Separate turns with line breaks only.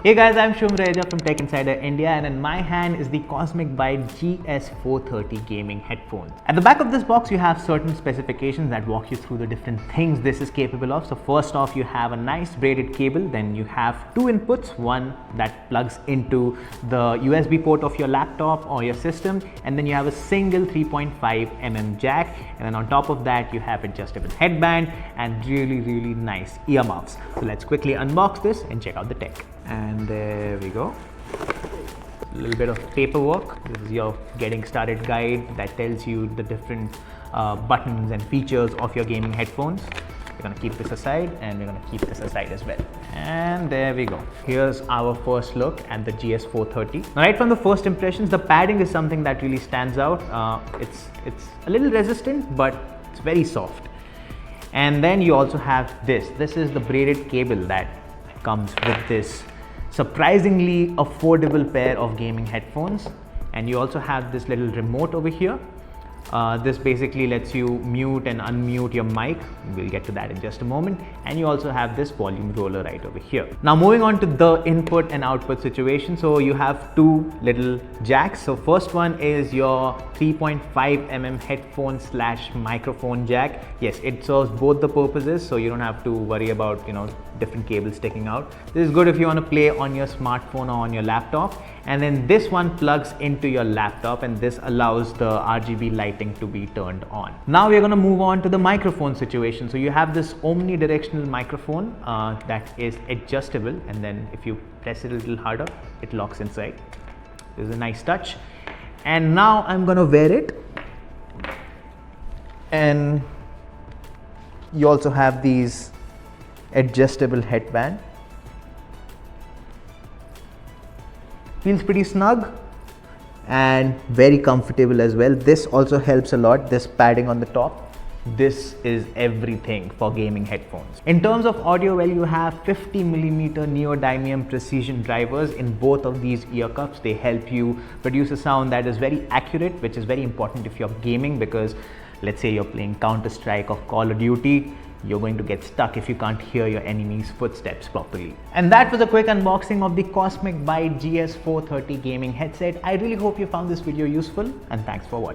Hey guys, I'm Shum Reja from Tech Insider India, and in my hand is the Cosmic Byte GS430 gaming headphone. At the back of this box you have certain specifications that walk you through the different things this is capable of. So first off, you have a nice braided cable, then you have two inputs, one that plugs into the USB port of your laptop or your system, and then you have a single 3.5mm jack, and then on top of that you have adjustable headband and really nice earmuffs. So let's quickly unbox this and check out the tech. And there we go. A little bit of paperwork. This is your getting started guide that tells you the different buttons and features of your gaming headphones. We're going to keep this aside, and we're going to keep this aside as well. And there we go. Here's our first look at the GS430. Now, right from the first impressions, the padding is something that really stands out. It's a little resistant, but it's very soft. And then you also have this. This is the braided cable that comes with this surprisingly affordable pair of gaming headphones. And you also have this little remote over here. This basically lets you mute and unmute your mic. We'll get to that in just a moment. And you also have this volume roller right over here. Now moving on to the input and output situation. So you have two little jacks. So first one is your 3.5mm headphone / microphone jack. Yes, it serves both the purposes, so you don't have to worry about different cables sticking out. This is good if you want to play on your smartphone or on your laptop. And then this one plugs into your laptop, and this allows the RGB lighting to be turned on. Now we're going to move on to the microphone situation. So you have this omnidirectional microphone that is adjustable, and then if you press it a little harder, it locks inside. This is a nice touch. And now I'm going to wear it, and you also have these adjustable headband. Feels pretty snug and very comfortable as well. This also helps a lot, this padding on the top. This is everything for gaming headphones. In terms of audio, well, you have 50mm neodymium precision drivers in both of these ear cups. They help you produce a sound that is very accurate, which is very important if you're gaming, because let's say you're playing Counter-Strike or Call of Duty, you're going to get stuck if you can't hear your enemy's footsteps properly. And that was a quick unboxing of the Cosmic Byte GS430 gaming headset. I really hope you found this video useful, and thanks for watching.